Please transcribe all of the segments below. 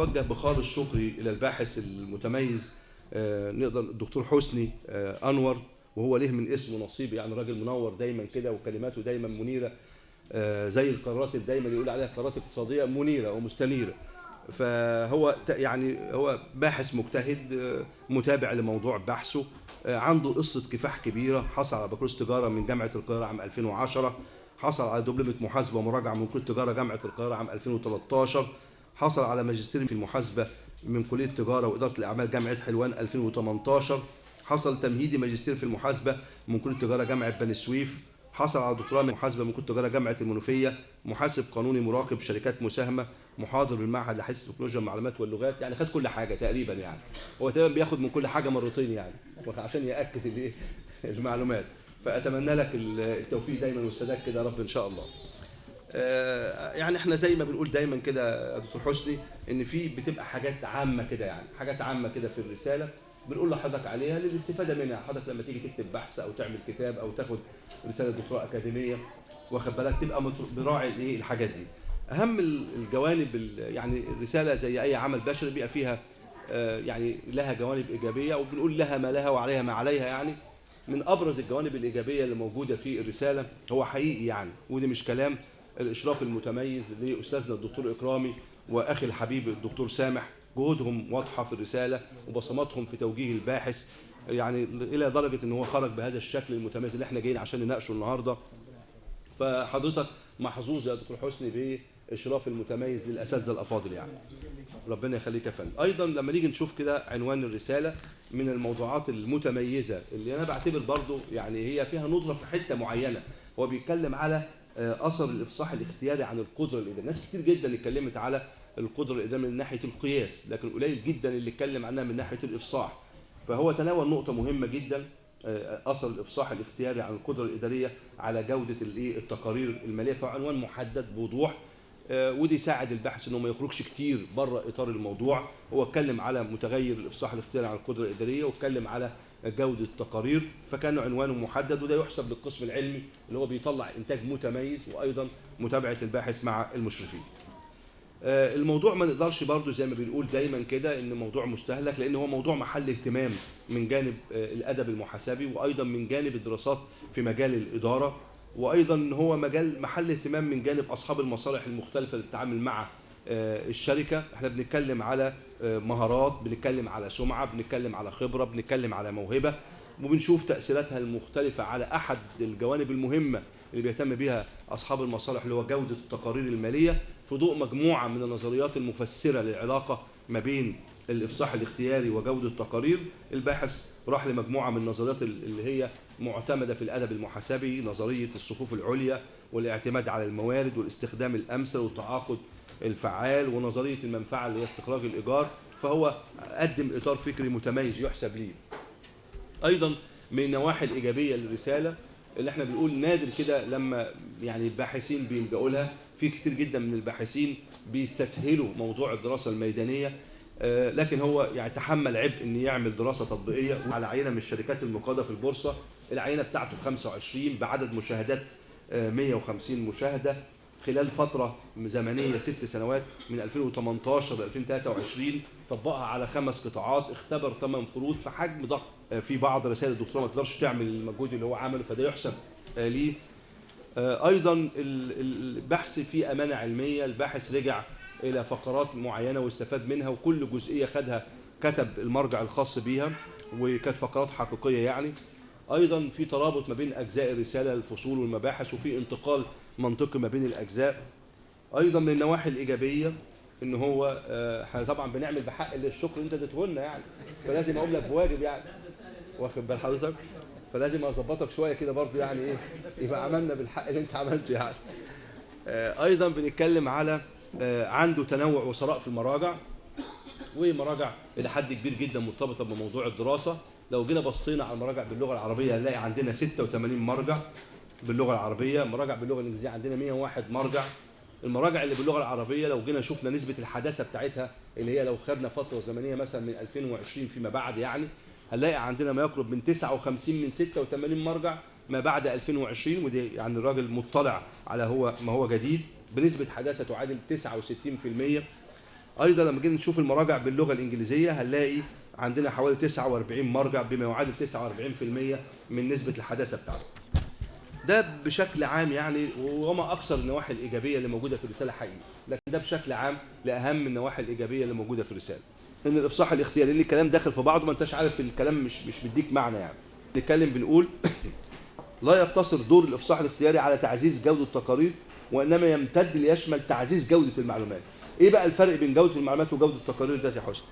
أوجه بخالص شكري إلى الباحث المتميز نقدر الدكتور حسني أنور، وهو له من اسمه نصيب، يعني راجل منور دايما كده وكلماته دايما منيرة، زي القرارات اللي دايما يقول عليها قرارات اقتصادية منيرة ومستنيرة. فهو يعني هو باحث مجتهد متابع لموضوع بحثه، عنده قصة كفاح كبيرة. حصل على بكالوريوس تجارة من جامعة القاهرة عام 2010، حصل على دبلومة محاسبة مراجعة من كلية تجارة جامعة القاهرة عام 2013، حصل على ماجستير في المحاسبة من كلية تجارة وإدارة الأعمال جامعة حلوان 2018، حصل تمهيدي ماجستير في المحاسبة من كلية تجارة جامعة بني سويف، حصل على دكتوراه من محاسبة من كلية تجارة جامعة المنوفية، محاسب قانوني مراقب شركات مساهمة، محاضر بالمعهد لحديث تكنولوجيا المعلومات واللغات. يعني خد كل حاجة تقريبا، يعني هو تقريبا بياخد من كل حاجة مرتين يعني عشان يأكد المعلومات. فأتمنى لك التوفيق دايما والسداد كده يا رب إن شاء الله. يعني احنا زي ما بنقول دايما كده يا دكتور حسني ان في بتبقى حاجات عامه كده، يعني حاجات عامه كده في الرساله بنقول لحضرتك عليها للاستفاده منها. حضرتك لما تيجي تكتب بحث او تعمل كتاب او تاخد رساله دكتوراه اكاديميه، واخد بالك، تبقى براعي ايه الحاجات دي. اهم الجوانب، يعني الرساله زي اي عمل بشري بيبقى فيها يعني لها جوانب ايجابيه، وبنقول لها ما لها وعليها ما عليها. يعني من ابرز الجوانب الايجابيه اللي موجوده في الرساله هو حقيقي يعني، ودي مش كلام، الإشراف المتميز لأستاذنا الدكتور إكرامي وأخي الحبيب الدكتور سامح. جهودهم واضحة في الرسالة وبصماتهم في توجيه الباحث، يعني إلى درجة إن هو خرج بهذا الشكل المتميز اللي إحنا جايين عشان نناقشه النهاردة. فحضرتك محظوظ يا دكتور حسني بإشراف المتميز للأساتذة الأفاضل، يعني ربنا يخليك يا فندم. أيضا لما نيجي نشوف كده عنوان الرسالة، من الموضوعات المتميزة اللي أنا بعتبر برضو يعني هي فيها ندرة في حتة معينة. هو بيتكلم على اثر الافصاح الاختياري عن القدره الاداريه. ناس كتير جدا اتكلمت على القدره الاداريه من ناحيه القياس، لكن قليل جدا اللي اتكلم عنها من ناحيه الافصاح. فهو تناول نقطه مهمه جدا، اثر الافصاح الاختياري عن القدره الاداريه على جوده التقارير الماليه. فعنوان محدد بوضوح، ودي يساعد الباحث انه ما يخرجش كتير بره اطار الموضوع. هو اتكلم على متغير الافصاح الاختياري عن القدره الاداريه، واتكلم على جودة التقارير، فكان عنوانه محدد، وده يحسب للقسم العلمي اللي هو بيطلع إنتاج متميز، وأيضا متابعة الباحث مع المشرفين. الموضوع ما نقدرش برضو زي ما بنقول دايما كده إن موضوع مستهلك، لأن هو موضوع محل اهتمام من جانب الأدب المحاسبي، وأيضا من جانب الدراسات في مجال الإدارة، وأيضا هو محل اهتمام من جانب أصحاب المصالح المختلفة اللي بتتعامل مع الشركة. احنا بنتكلم على مهارات، بنتكلم على سمعة، بنتكلم على خبرة، بنتكلم على موهبة، وبنشوف تأثيراتها المختلفة على أحد الجوانب المهمة اللي بيهتم بها أصحاب المصالح، اللي هو جودة التقارير المالية، في ضوء مجموعة من النظريات المفسرة للعلاقة ما بين الإفصاح الاختياري وجودة التقارير. الباحث راح لمجموعة من النظريات اللي هي معتمدة في الأدب المحاسبي، نظرية الصفوف العليا والاعتماد على الموارد والاستخدام الأمثل والتعاقد الفعال، ونظرية المنفعة اللي هي استخراج الإيجار. فهو قدم إطار فكري متميز يحسب ليه. أيضا من النواحي الإيجابية للرسالة اللي احنا بنقول نادر كده لما يعني الباحثين بيلجأوا لها، في كتير جدا من الباحثين بيستسهلوا موضوع الدراسة الميدانية، لكن هو يعني تحمل عبء ان يعمل دراسة تطبيقية على عينة من الشركات المقاده في البورصة. العينة بتاعته 25 بعدد مشاهدات 150 مشاهدة خلال فترة زمنية 6 سنوات من 2018 ل 2023. طبقها على 5 قطاعات، اختبر 8 فروض في حجم ضخم. في بعض رسائل الدكتوراه ما تقدرش تعمل المجهود اللي هو عمله، فده يحسب ليه. ايضا البحث في امانه علميه، الباحث رجع الى فقرات معينه واستفاد منها، وكل جزئيه خدها كتب المرجع الخاص بيها، وكانت فقرات حقيقيه يعني. ايضا في ترابط ما بين اجزاء الرساله، الفصول والمباحث، وفي انتقال منطقي ما بين الاجزاء. ايضا من النواحي الايجابيه ان هو احنا طبعا بنعمل بحق الشكر انت اديته لنا يعني، فلازم اقول لك بواجب يعني، واخد بال حضرتك، فلازم اظبطك شويه كده برضه، يعني ايه يبقى عملنا بالحق اللي انت عملته يعني. ايضا بنتكلم على عنده تنوع وثراء في المراجع، ومراجع الى حد كبير جدا مرتبطه بموضوع الدراسه. لو جينا بصينا على المراجع باللغه العربيه هنلاقي عندنا 86 مرجع باللغه العربيه، مراجع باللغه الانجليزيه عندنا 101 مرجع. المراجع اللي باللغه العربيه لو جينا شفنا نسبه الحداثه بتاعتها، اللي هي لو خدنا فتره زمنيه مثلا من 2020 فيما بعد، يعني هنلاقي عندنا ما يقرب من 59 من 86 مرجع ما بعد 2020، ودي يعني الراجل مطلع على ما هو جديد، بنسبه حداثه تعادل 69%. ايضا لما جينا نشوف المراجع باللغه الانجليزيه هنلاقي عندنا حوالي 49 مرجع بما يعادل 49% من نسبه الحداثه بتاعته. ده بشكل عام يعني، وما اكثر النواحي الايجابيه اللي موجوده في الرساله حقيقي، لكن ده بشكل عام لاهم النواحي الايجابيه اللي موجوده في الرساله. ان الافصاح الاختياري، لان الكلام داخل في بعضه ما انتش عارف الكلام مش مديك معنى يعني. نتكلم بنقول لا يقتصر دور الافصاح الاختياري على تعزيز جوده التقارير، وانما يمتد ليشمل تعزيز جوده المعلومات. ايه بقى الفرق بين جوده المعلومات وجوده التقارير ده يا حسن؟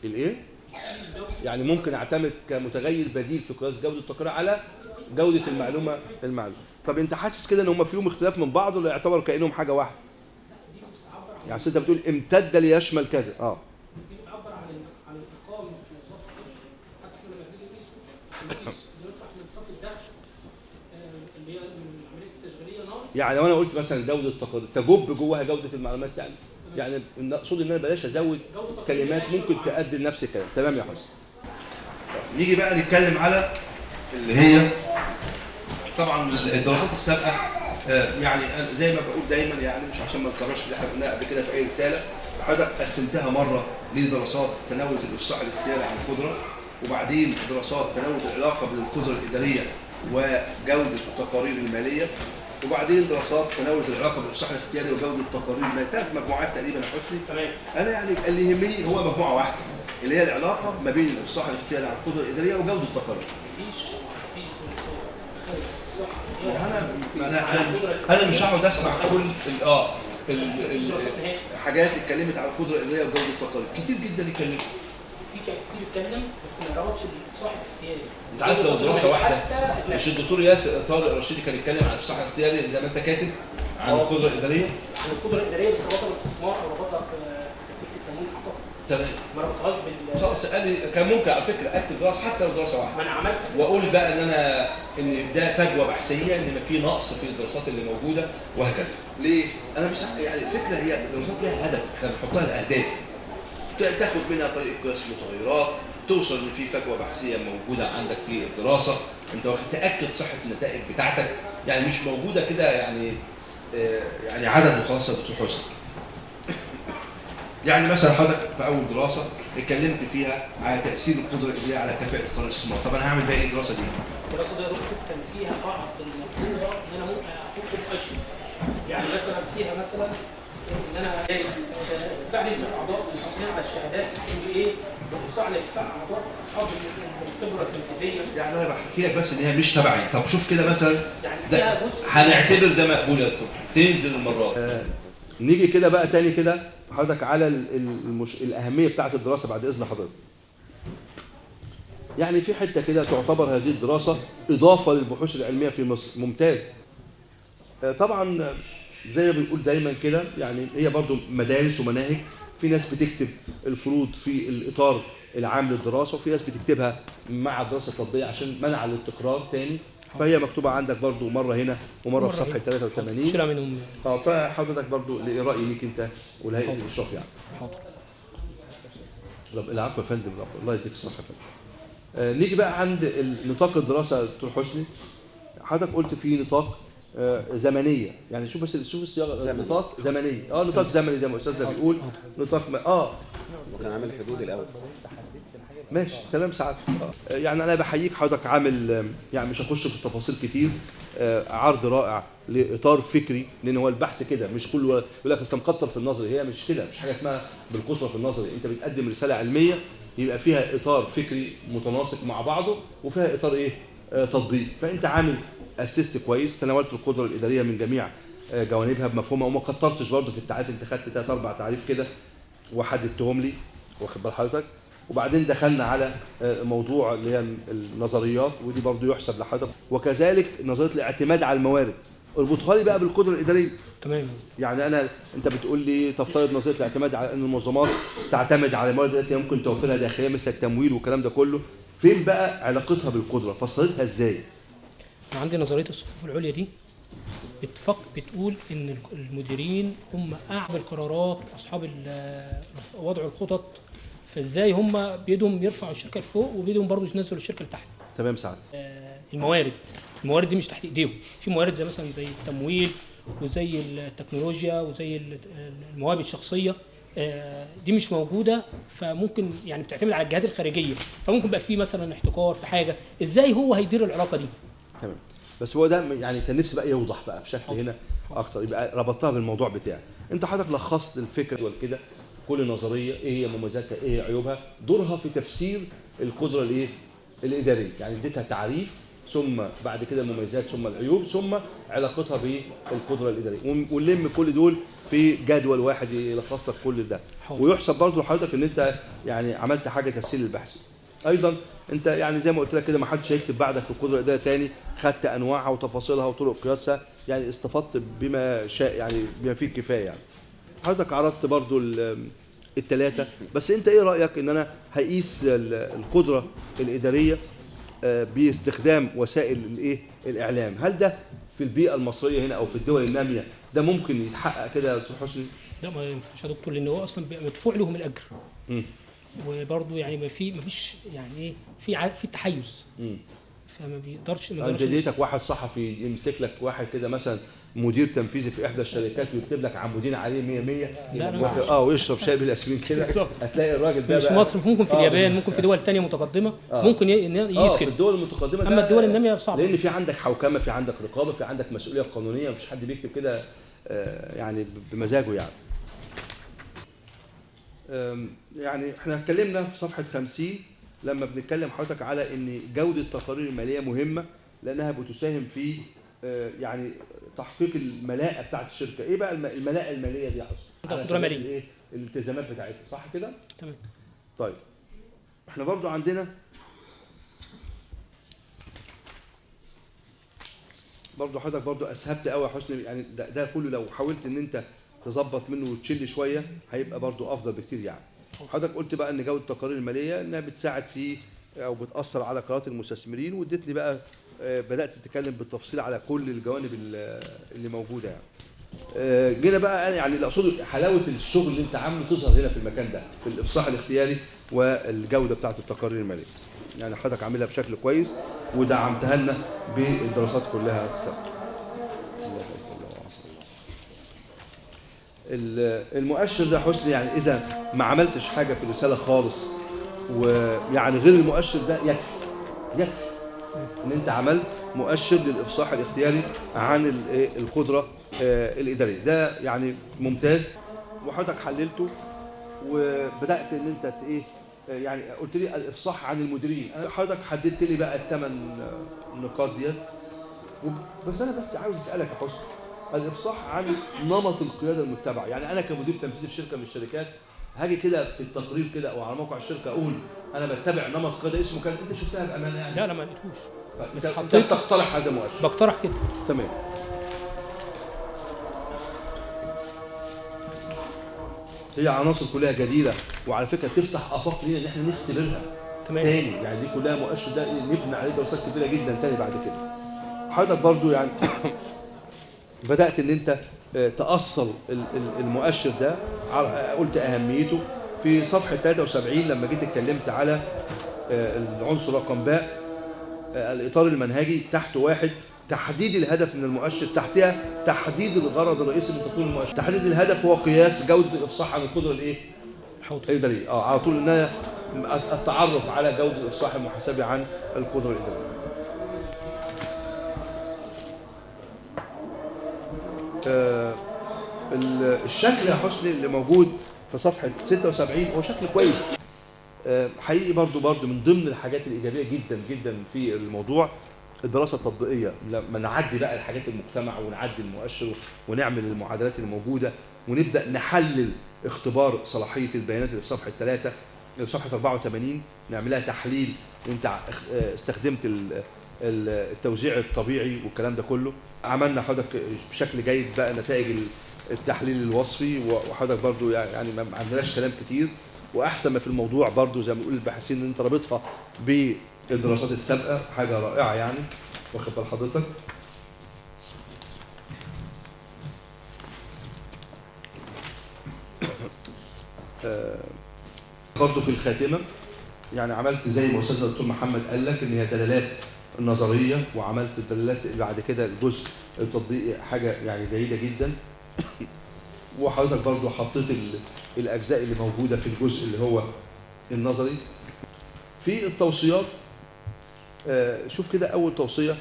الايه؟ يعني ممكن اعتمد كمتغير بديل في قياس جوده التقرير على جوده المعلومه. طب انت حاسس كده ان هم فيهم اختلاف من بعض ولا يعتبروا كانهم حاجه واحده؟ يعني انت بتقول امتد ليشمل كذا. دي بتعبر عن الارقام في نصاب حتى لما بنيجي نقيس بنطرح من صف الدخل اللي هي من العمليه التشغيليه ناقص. يعني لو انا قلت مثلا جوده التقرير تجب جواها جوده المعلومات، يعني المقصود ان انا بلاش ازود كلمات ممكن تؤدي لنفس الكلام. تمام يا حسن. نيجي بقى نتكلم على اللي هي طبعا الدراسات السابقه. يعني زي ما بقول دايما، يعني مش عشان ما نكررش اللي احنا قلناه قبل كده في اي رساله، حضرتك قسمتها مره لدراسات تناول الافصاح الاختياري عن القدره، وبعدين دراسات تناول العلاقه بين القدره الاداريه وجوده التقارير الماليه، وبعدين دراسات تناول العلاقه بالافصاح الاختياري وجوده التقارير الماليه. 3 مجموعات تقريبا يا حسني. تمام. انا يعني اللي يهمني هو مجموعه واحده اللي هي العلاقه ما بين الافصاح الاختياري عن القدره الاداريه وجوده التقارير. مفيش انا مش هقعد اسمع كل الحاجات اتكلمت على القدره الاداريه وجوده التقارير. كتير جدا اتكلموا. في كتير اتكلم بس ما ربطش الافصاح الاختياري. انت عارف لو دراسه واحده مش الدكتور ياسر طارق رشيدي كان يتكلم عن الافصاح الاختياري زي ما انت كاتب عن القدره الاداريه؟ عن القدره الاداريه بس ربطها بالاستثمار او ربطها بتكلفه التمويل اعتقد. تمام. ما ربطهاش خلاص قال لي كان ممكن على فكره اكتب دراسه حتى لو دراسه واحده. ما انا عملت واقول بقى ان ده فجوه بحثيه، ان في نقص في الدراسات اللي موجوده وهكذا. ليه؟ انا مش يعني الفكره هي الدراسات لها هدف، احنا بنحطها لاهداف. تاخد منها طريقه قياس المتغيرات، توصل ان في فجوه بحثيه موجوده عندك في الدراسه، انت واخد تاكد صحه النتائج بتاعتك، يعني مش موجوده كده يعني عدد وخلاص يا دكتور حسن. يعني مثلا حضرتك في اول دراسه اتكلمت فيها على تاثير القدره الاداريه على كفاءه قرار الاستثمار. طب انا هعمل بقى ايه الدراسه دي؟ الدراسه دي يا دكتور كان فيها بعض الملحوظه ان انا ممكن احط الاشياء. يعني مثلا فيها مثلا ان انا ادفع نسبه اعضاء المستثمرين على الشهادات MBA بتوسع على ادفاع اعضاء اصحاب الخبره التنفيذيه. يعني انا بحكي لك بس ان هي مش تبعي. طب شوف كده مثلا يعني ده هنعتبر ده مقبول يا دكتور، تنزل المرات. نيجي كده بقى تاني كده حضرتك على الاهميه بتاعه الدراسه بعد اذن حضرتك. يعني في حته كده تعتبر هذه الدراسه اضافه للبحوث العلميه في مصر. ممتاز. طبعا زي ما بنقول دايما كده، يعني هي برضو مدارس ومناهج. في ناس بتكتب الفروض في الاطار العام للدراسه، وفي ناس بتكتبها مع الدراسه التطبيقيه عشان منع التكرار تاني. فهي مكتوبه عندك برضو مره هنا ومره في صفحه 83. شيلها منهم. فحضرتك برضو لرأيي ليك انت والهيئه الاشراف يعني. حاضر. العفو يا فندم، الله يديك الصحه يا فندم. نيجي بقى عند نطاق الدراسه يا دكتور حسني. حضرتك قلت في نطاق زمنيه، يعني شوف الصياغه. نطاق زمنيه. نطاق زمني زي ما استاذنا بيقول. نطاق وكان عامل حدود الاول. ماشي تمام سعادتك. يعني انا بحييك حضرتك عامل، يعني مش هخش في التفاصيل كتير، عرض رائع لاطار فكري، لان هو البحث كده مش كله يقول لك اصل مكتر في النظري. هي مش كده، مش حاجه اسمها بالكثره في النظري. انت بتقدم رساله علميه يبقى فيها اطار فكري متناسق مع بعضه وفيها اطار ايه؟ تطبيق. فانت عامل اسست كويس، تناولت القدره الاداريه من جميع جوانبها بمفهومها، وما كترتش برضه في التعريف. انت خدت 3 4 تعريف كده وحددتهم لي، واخد بال حضرتك. وبعدين دخلنا على موضوع اللي هي النظريات، ودي برضو يحسب لحضرتك، وكذلك نظريه الاعتماد على الموارد. اربطها لي بقى بالقدره الاداريه. تمام. يعني انت بتقول لي تفترض نظريه الاعتماد على ان المنظمات تعتمد على الموارد التي يمكن توفيرها داخليا مثل التمويل والكلام ده كله. فين بقى علاقتها بالقدره؟ فصلتها ازاي؟ انا عندي نظريه الصفوف العليا دي بتقول ان المديرين هم اعلى القرارات واصحاب وضع الخطط، فازاي هم بيدهم يرفعوا الشركه لفوق وبيدهم برضه ينزلوا الشركه لتحت. تمام سعد. الموارد دي مش تحت ايديهم. في موارد زي مثلا زي التمويل وزي التكنولوجيا وزي المواهب الشخصيه دي مش موجوده، فممكن يعني بتعتمد على الجهات الخارجيه، فممكن بقى في مثلا احتكار في حاجه، ازاي هو هيدير العلاقه دي؟ تمام. بس هو ده يعني كان نفسي بقى يوضح بقى بشكل هنا اكتر، يبقى ربطتها بالموضوع بتاعي. انت حضرتك لخصت الفكره والكده، كل نظريه ايه هي مميزاتها، ايه هي عيوبها، دورها في تفسير القدره الايه الاداريه، يعني اديتها تعريف، ثم بعد كده المميزات، ثم العيوب، ثم علاقتها بالقدره الاداريه، ونلم كل دول في جدول واحد يلخص لك كل ده. ويحسب برضه لحضرتك ان انت يعني عملت حاجه تسهيل البحث. ايضا انت يعني زي ما قلت لك كده، ما حدش هيكتب بعدك في القدره الاداريه تاني، خدت انواعها وتفاصيلها وطرق قياسها، يعني استفدت بما شاء، يعني بما فيه الكفايه. يعني حضرتك عرضت برضو الثلاثه، بس انت ايه رايك ان انا هقيس القدره الاداريه باستخدام وسائل الايه الاعلام؟ هل ده في البيئه المصريه هنا او في الدول الناميه ده ممكن يتحقق كده يا دكتور حسني؟ لا ما ينفعش يا دكتور، لان هو اصلا بيبقى مدفوع لهم الاجر. وبرضه يعني ما فيش يعني ايه في تحيز. فما بيقدرش انت اديتك واحد صحفي يمسك لك واحد كده مثلا مدير تنفيذي في احدى الشركات ويكتب لك عمودين عليه 100 ويشرب شاي بالياسمين كده، هتلاقي الراجل ده مش مصر، ممكن في اليابان، ممكن في دول ثانيه متقدمه ممكن يقيس كده. في الدول المتقدمه، اما الدول الناميه صعب، لان في عندك حوكمه، في عندك رقابه، في عندك مسؤوليه قانونيه، مفيش حد بيكتب كده يعني بمزاجه يعني. يعني احنا اتكلمنا في صفحه 50 لما بنتكلم حضرتك على ان جوده التقارير الماليه مهمه لانها بتساهم في يعني تحقيق الملاءه بتاعت الشركه. ايه بقى الملاءه الماليه دي يا حسن؟ قدره ماليه، ايه الالتزامات بتاعتها، صح كده؟ تمام. طيب احنا برضو عندنا برضو حضرتك برضو اسهبت قوي يا حسني، يعني ده كله لو حاولت ان انت تظبط منه وتشيل شويه هيبقى برضو افضل بكتير. يعني حضرتك قلت بقى ان جوده التقارير الماليه انها بتساعد في او بتاثر على قرارات المستثمرين، واديتني بقى بدات تتكلم بالتفصيل على كل الجوانب اللي موجوده. يعني جينا بقى انا يعني اللي اقصده حلاوه الشغل اللي انت عامله تظهر هنا في المكان ده، في الافصاح الاختياري والجوده بتاعه التقارير الماليه. يعني حضرتك عاملها بشكل كويس ودعمتها لنا بالدراسات كلها السابقه. المؤشر ده حسني، يعني اذا ما عملتش حاجه في الرساله خالص، ويعني غير المؤشر ده يكفي ان انت عملت مؤشر للافصاح الاختياري عن القدره الاداريه. ده يعني ممتاز، وحضرتك حللته وبدات ان انت ايه يعني قلت لي الافصاح عن المديرين. حضرتك حددت لي بقى الثمان نقاط ديت، بس انا عاوز اسالك يا حسن، الافصاح عن نمط القياده المتبعه. يعني انا كمدير تنفيذي في شركه من الشركات هاجي كده في التقرير كده او على موقع الشركه اقول انا بتبع نمط قياده اسمه كده، انت شفتها بامانه يعني؟ لا ما لقيتوش، بس انت بتقترح هذا المؤشر؟ بقترح كده. تمام. هي عناصر كلها جديده، وعلى فكره تفتح افاق لينا ان احنا نختبرها تاني. يعني دي كلها مؤشر ده نبني عليه دراسات كبيره جدا تاني بعد كده. حضرتك برضو يعني بدات ان انت تأصل المؤشر ده، قلت اهميته في صفحه 73 لما جيت اتكلمت على العنصر رقم باء، الاطار المنهجي، تحت واحد تحديد الهدف من المؤشر، تحتها تحديد الغرض الرئيسي من تطوير المؤشر. تحديد الهدف هو قياس جوده الافصاح عن القدره الايه الاداريه. على طول ان التعرف على جوده الافصاح المحاسبي عن القدره الاداريه. الشكل يا حسني اللي موجود في صفحه 76 هو شكل كويس حقيقي. برضو من ضمن الحاجات الايجابيه جدا جدا في الموضوع الدراسه التطبيقيه، لما نعدي بقى الحاجات المجتمع ونعدي المؤشر ونعمل المعادلات الموجوده ونبدا نحلل اختبار صلاحيه البيانات اللي في صفحه 3 في صفحه 84 نعملها تحليل، وانت استخدمت التوزيع الطبيعي والكلام ده كله. عملنا حضرتك بشكل جيد بقى نتائج التحليل الوصفي، وحضرتك برضو يعني ما عندناش كلام كتير. واحسن ما في الموضوع برضو زي ما بيقول الباحثين ان انت رابطها بالدراسات السابقه، حاجه رائعه يعني. واخد بال حضرتك؟ برضو في الخاتمه يعني عملت زي ما استاذ الدكتور محمد قال لك ان هي دلالات النظريه، وعملت الدلالات بعد كده الجزء التطبيق حاجه يعني جيده جدا. وحضرتك برضو حطيت الاجزاء اللي موجوده في الجزء اللي هو النظري. في التوصيات شوف كده اول توصيه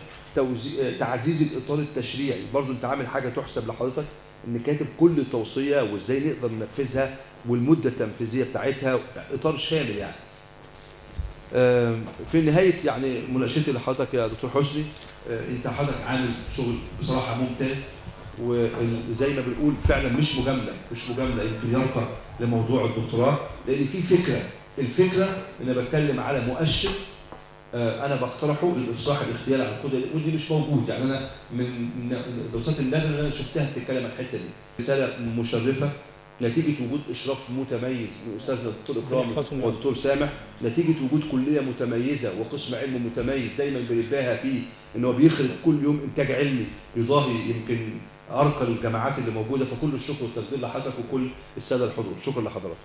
تعزيز الاطار التشريعي. برضو انت عامل حاجه تحسب لحضرتك، ان كاتب كل توصيه وازاي نقدر ننفذها والمده التنفيذيه بتاعتها، اطار شامل يعني. في نهايه يعني مناقشتي لحضرتك يا دكتور حسني، انت حضرتك عامل شغل بصراحه ممتاز، وزي ما بنقول فعلا مش مجامله يمكن يرقى لموضوع الدكتوراه، لان في فكره. الفكره ان انا بتكلم على مؤشر انا بقترحه للافصاح الاختياري عن القدره، ودي مش موجود. يعني انا من دراسات النهج اللي انا شفتها بتتكلم عن الحته دي. رساله مشرفه نتيجه وجود اشراف متميز من استاذنا الدكتور اكرامي والدكتور سامح، نتيجه وجود كليه متميزه وقسم علم متميز دايما بنتباهى فيه ان هو بيخرج كل يوم انتاج علمي يضاهي يمكن ارقى الجامعات اللي موجوده. فكل الشكر والتقدير لحضرتك وكل الساده الحضور. شكرا لحضرتك.